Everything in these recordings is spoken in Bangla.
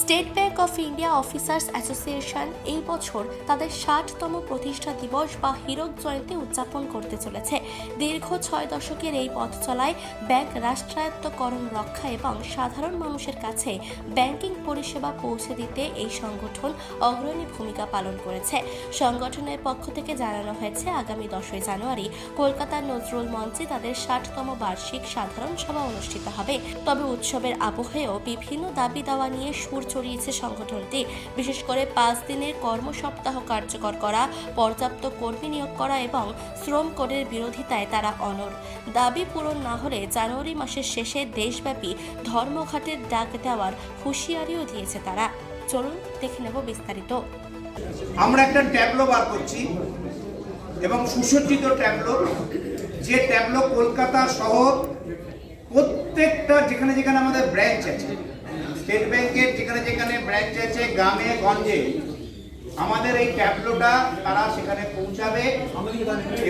State bank of India officers association এই বছর তাদের 60তম প্রতিষ্ঠা দিবস বা হীরক জয়ন্তী উদযাপন করতে চলেছে। দীর্ঘ 6 দশকের এই পথ চলায় ব্যাংক রাষ্ট্রায়ত্তকরণ রক্ষা এবং সাধারণ মানুষের কাছে ব্যাংকিং পরিষেবা পৌঁছে দিতে এই সংগঠন অগ্রণী ভূমিকা পালন করেছে। সংগঠনের পক্ষ থেকে জানানো হয়েছে, আগামী 10ই জানুয়ারি কলকাতার নজরুল মঞ্চে তাদের 60তম বার্ষিক সাধারণ সভা অনুষ্ঠিত হবে। তবে উৎসবের আবহেও বিভিন্ন দাবি দাওয়া নিয়ে সুর চড়িয়েছে সংগঠনটি। বিশেষ করে 5 দিনের কর্মসপ্তাহ কার্যকর করা, পর্যাপ্ত কর্মী নিয়োগ করা এবং শ্রম কোডের বিরোধিতায় তারা অনড়। দাবি পূরণ না হলে জানুয়ারি মাসের শেষে দেশব্যাপী ধর্মঘটের ডাক দেওয়ার হুঁশিয়ারিও দিয়েছে তারা। চলুন দেখে নেব বিস্তারিত। আমরা একটা ট্যাবলো বার করছি এবং সুসজ্জিত ট্যাবলো, যে ট্যাবলো কলকাতা শহর প্রত্যেকটা যেখানে যেখানে আমাদের ব্রাঞ্চ আছে, স্টেট ব্যাংকের যেখানে যেখানে ব্রাঞ্চ আছে, গ্রামে গঞ্জে আমাদের এই ট্যাবলোটা তারা সেখানে পৌঁছাবে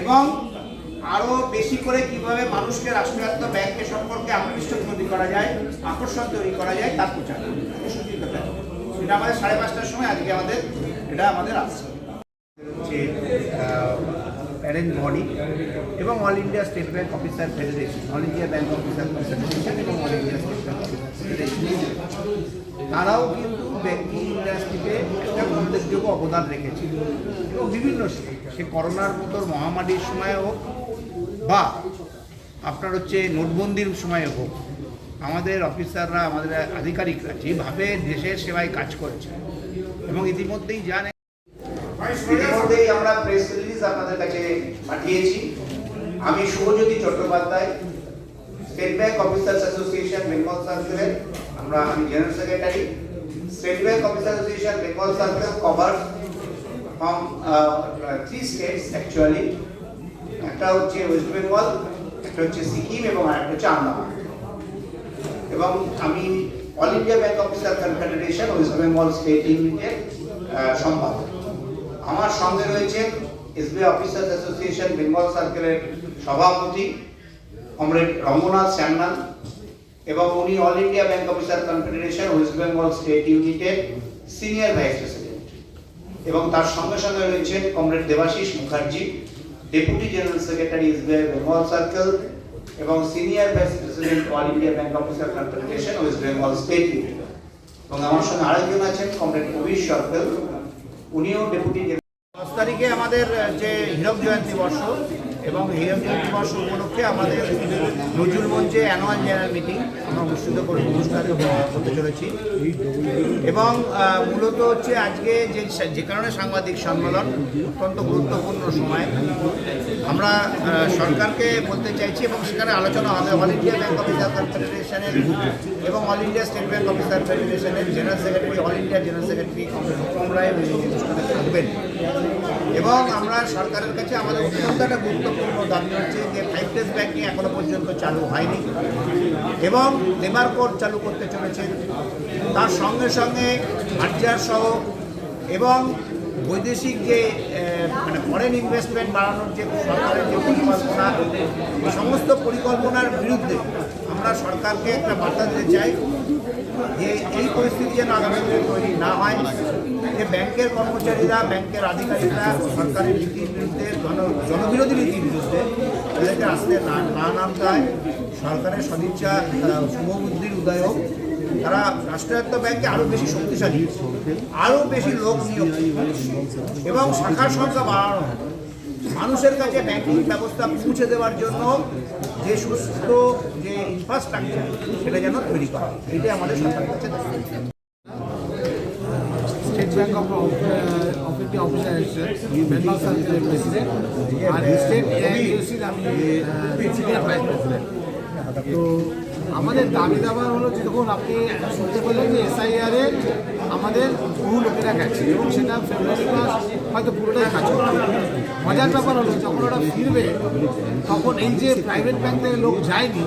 এবং আরো বেশি করে কিভাবে মানুষকে রাষ্ট্রায়ত্ত ব্যাংকের সম্পর্কে আকৃষ্ট তৈরি করা যায়, আকর্ষণ তৈরি করা যায় তার প্রচার। এটা আমাদের 5:30টার সময় আজকে আমাদের আসছে হচ্ছে প্যারেন্ট বডি এবং all India state bank officer federation, all India bank officer federation এবং all India state bank federation, তারাও কিন্তু ব্যাংকিং ইন্ডাস্ট্রিতে একটা উল্লেখযোগ্য অবদান রেখেছে এবং বিভিন্ন সে করোনার মতো মহামারীর সময় হোক বা আপনার হচ্ছে নোটবন্দির সময় হোক, আমাদের অফিসাররা, আমাদের আধিকারিকরা যেভাবে দেশের সেবায় কাজ করেছে এবং ইতিমধ্যেই আমরা প্রেস রিলিজ আপনাদের কাছে পাঠিয়েছি। আমি Shubhajyoti Chattopadhyay, state bank officers association Bengal সার্কেলের আমি general secretary. State bank officer association Bengal circle cover from 3 states actually. একটা হচ্ছে ওয়েস্ট বেঙ্গল, একটা হচ্ছে সিকিম এবং আরেকটা হচ্ছে আন্দামান। এবং আমি all India bank officer confederation West Bengal state ইউনিটের সম্পাদক। আমার সঙ্গে রয়েছে এসবিআই অফিসার্স অ্যাসোসিয়েশন বেঙ্গল সার্কেলের সভাপতি কমরেড রঙ্গনাথ শ্যামনান এবং উনি all India bank officer confederation West Bengal state ইউনিটের সিনিয়র ভাইস প্রেসিডেন্ট। এবং তার সঙ্গে সঙ্গে রয়েছেন comrade Debashis Mukherjee, deputy general secretary SBI Bengal circle এবং senior vice president all India bank officer confederation West Bengal state unit. এবং আমার সঙ্গে আরেকজন আছেন কমরেড কবির সরকার, উনিও ডেপুটি। 10 তারিখে আমাদের যে হীরক জয়ন্তী বর্ষ এবং হীরক জয়ন্তী বর্ষ উপলক্ষে আমাদের নজরুল মঞ্চে অ্যানুয়াল জেনারেল মিটিং আমরা অনুষ্ঠিত করতে চলেছি। এবং মূলত হচ্ছে আজকে যে কারণে সাংবাদিক সম্মেলন অত্যন্ত গুরুত্বপূর্ণ সময়, আমরা সরকারকে বলতে চাইছি এবং সেখানে আলোচনা হবে অল ইন্ডিয়া ব্যাংক অফিসার কনফেডারেশনের এবং all India state bank officer ফেডারেশনের general secretary, all India general secretary Hukum Rai অনুষ্ঠানে থাকবেন। এবং আমরা সরকারের কাছে আমাদের অত্যন্ত একটা গুরুত্বপূর্ণ দাবি হচ্ছে যে 5 ডেজ ব্যাংকিং এখনো পর্যন্ত চালু হয়নি এবং লেবার কোড চালু করতে চলেছেন। তার সঙ্গে সঙ্গে আরটিআর সহ এবং বৈদেশিক যে ফরেন ইনভেস্টমেন্ট বাড়ানোর যে সরকারের যে পরিকল্পনা, এই সমস্ত পরিকল্পনার বিরুদ্ধে আমরা সরকারকে একটা বার্তা দিতে চাই যে এই পরিস্থিতি যেন আগামী দিনে তৈরি না হয়, যে ব্যাংকের কর্মচারীরা, ব্যাংকের আধিকারিকরা সরকারের নীতির বিরুদ্ধে, জনবিরোধী নীতির বিরুদ্ধে তাদেরকে আসতে না নামতে হয়। সরকারের সদিচ্ছা, শুভবুদ্ধির উদয় হোক, তারা রাষ্ট্রায়ত্ত ব্যাংকে আরও বেশি শক্তিশালী, আরও বেশি লোক নিয়োগ এবং শাখার সংখ্যা বাড়ানো, মানুষের কাছে ব্যাংকিং ব্যবস্থা পৌঁছে দেওয়ার জন্য যে সুস্থ যে ইনফ্রাস্ট্রাকচার সেটা যেন তৈরি করা, এটাই আমাদের সরকারের কাছে state bank of India officer Bengal সার্কেলের প্রেসিডেন্ট আর স্টেট এনজিওসির আমি সিনিয়র ভাইস প্রেসিডেন্ট। তো আমাদের দাবি দাবার হলো, যখন আপনি শুনতে পেলেন যে এসআইআরে আমাদের বহু লোকেরা গেছে এবং সেটা ফেব্রুয়ারি মাস হয়তো পুরোটাই কাজ করবে। মজার ব্যাপার হলো, যখন ওরা ফিরবে তখন এই যে প্রাইভেট ব্যাংক থেকে লোক যায়নি,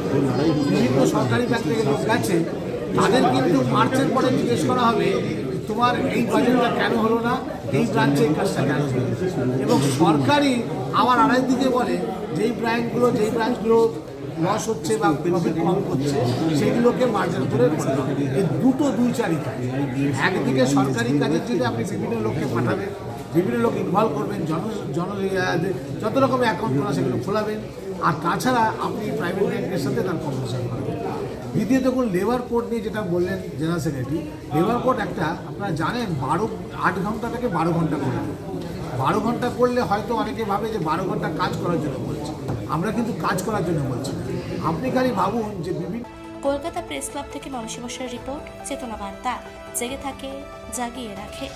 বিভিন্ন সরকারি ব্যাংক থেকে লোক গেছে, তাদের কিন্তু মার্চের পরে জিজ্ঞেস করা হবে তোমার এই বাজেটটা কেন হলো না, এই ব্রাঞ্চে এই কাজটা কেন হলো। এবং সরকারি আবার আড়াই দিকে বলে যেই ব্রাঞ্চগুলো লস হচ্ছে বা প্রফিট কম করছে সেগুলোকে মার্জার করে করতে হবে। এই দুই চারিকা, একদিকে সরকারি কাজের জন্য আপনি বিভিন্ন লোককে পাঠাবেন, বিভিন্ন লোক ইনভলভ করবেন, যত রকমের অ্যাকাউন্ট খোলা সেগুলো খোলাবেন, আর তাছাড়া আপনি প্রাইভেট ব্যাংকের সাথে তার কম্পিটিশন করবেন। দ্বিতীয়ত কোন লেবার কোড নিয়ে যেটা বললেন জেনারেল সেক্রেটারি, লেবার কোড একটা আপনারা জানেন 8 ঘন্টাটাকে 12 ঘন্টা করে 12 ঘন্টা করলে হয়তো অনেকে ভাবে যে 12 ঘন্টা কাজ করার জন্য বলছে, আমরা কিন্তু কাজ করার জন্য বলছি না। আপনি খালি ভাবুন যে বিভিন্ন কলকাতা প্রেস ক্লাব থেকে মানসী বসার রিপোর্ট, চেতনা বার্তা, জেগে থাকে জাগিয়ে রাখে।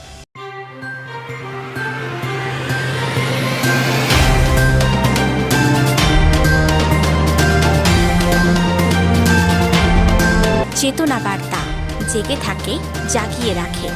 চেতনা বার্তা, জেগে থাকে জাগিয়ে রাখে।